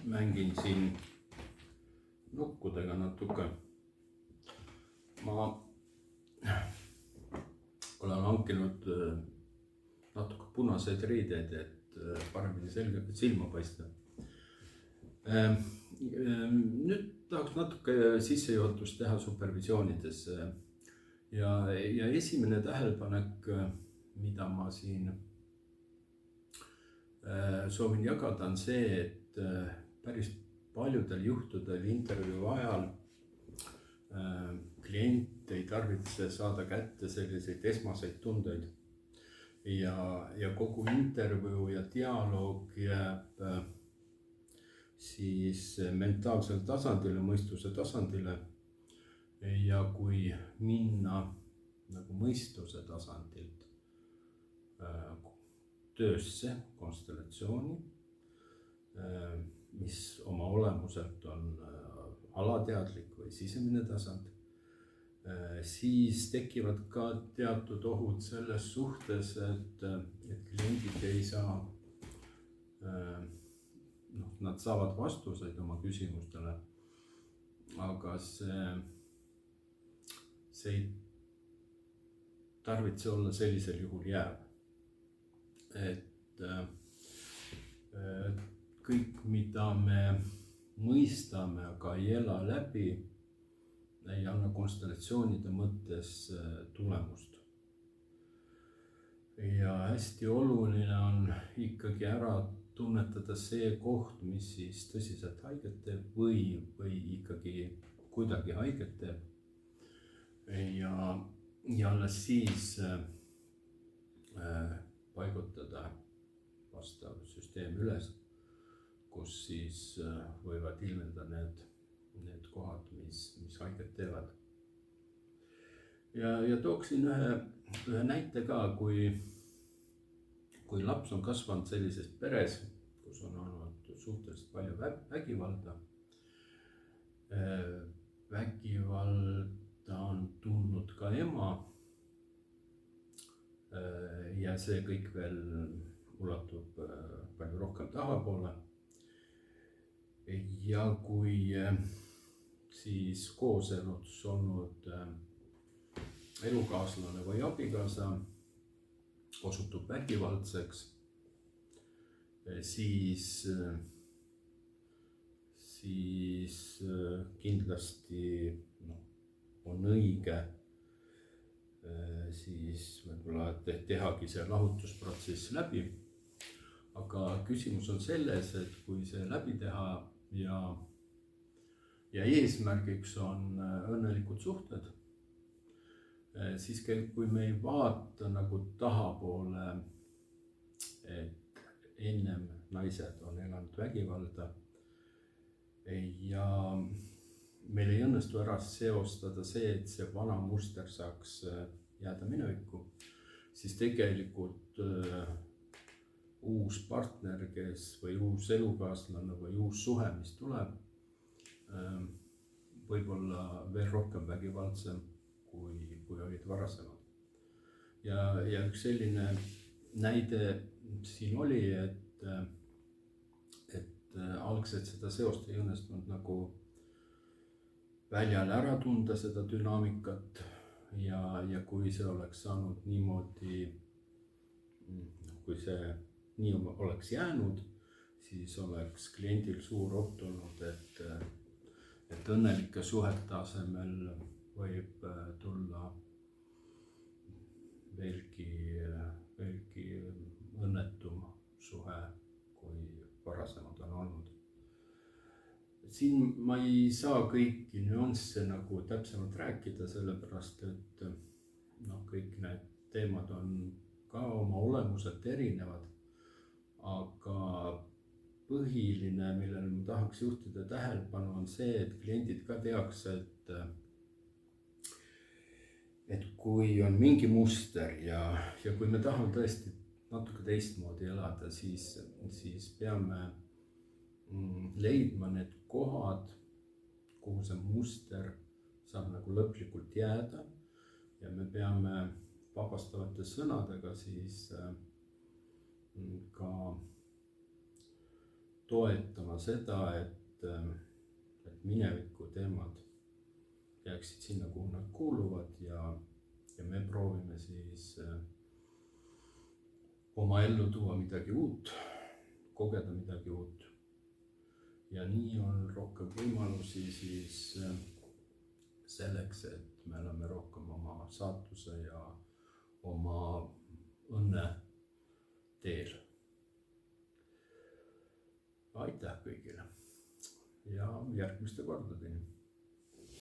mängin siin nukkudega natuke. Ma olen hankinud natuke punaseid riideid, et paremini silma paista. Nüüd tahaks natuke sissejuhatust teha supervisioonidesse ja esimene tähelepanek, mida ma siin soovin jagada, on see, et päris paljudel juhtudel intervjuu ajal klient ei tarvitse saada kätte selliseid esmaseid tundeid ja kogu intervjuu ja dialoog jääb siis mentaalsel tasandile, mõistuse tasandile. Ja kui minna nagu mõistuse tasandilt töösse, konstellatsiooni, mis oma olemuselt on alateadlik või sisemine tasand, siis tekivad ka teatud ohud selles suhtes, et kliendid ei saa, nad saavad vastuseid oma küsimustele, aga see ei tarvitse olla sellisel juhul jääb. Et kõik, mida me mõistame, aga ei ela läbi, ei anna konstellatsioonide mõttes tulemust. Ja hästi oluline on ikkagi ära tunnetada see koht, mis siis tõsiselt haiget teeb või ikkagi kuidagi haiget teeb. Ja alles siis paigutada vastav süsteem üles, kus siis võivad ilmenda need kohad, mis haiget teevad. Ja tooksin ühe näite ka, kui laps on kasvanud sellises peres, kus on olnud suhteliselt palju vägivalda. Vägivalda on tundnud ka ema ja see kõik veel ulatub palju rohkem tahapoole. Ja kui siis kooselus olnud elukaaslane või abikaasa osutub vägivaldseks, siis kindlasti on õige siis võib-olla tehagi see lahutusprotsess läbi. Aga küsimus on selles, et kui see läbi teha ja eesmärgiks on õnnelikud suhted, siis kui me ei vaata nagu tahapoole, et ennem naised on elanud vägivalda ja meil ei õnnestu ära seostada see, et see vana muster saaks jääda minevikku, siis tegelikult uus partner, või uus elukaaslane või uus suhe, mis tuleb, võib-olla veel rohkem vägivaldsem kui olid varasemad. Ja üks selline näide siin oli, et algselt seda seost ei õnnestunud nagu väljale ära tunda, seda dünaamikat, ja kui see oleks saanud niimoodi, kui see nii oleks jäänud, siis oleks kliendil suur oht olnud, et õnnelike suhete asemel võib tulla veelgi õnnetum suhe, kui varasemad on olnud. Siin ma ei saa kõiki nüansse nagu täpsemalt rääkida, sellepärast et kõik need teemad on ka oma olemuselt erinevad, aga põhiline, millele ma tahaks juhtida tähelepanu, on see, et kliendid ka teaks, et kui on mingi muster ja kui me tahame tõesti natuke teistmoodi elada, siis peame leidma need kohad, kuhu see muster saab nagu lõplikult jääda, ja me peame vabastavate sõnadega siis ka toetama seda, et mineviku teemad jääksid sinna, kuhu nad kuuluvad ja me proovime siis oma ellu tuua midagi uut, kogeda midagi uut. Ja nii on rohkem võimalusi siis selleks, et me oleme rohkem oma saatuse ja oma õnne teel. Aitäh kõigile ja järgmiste kordadeni!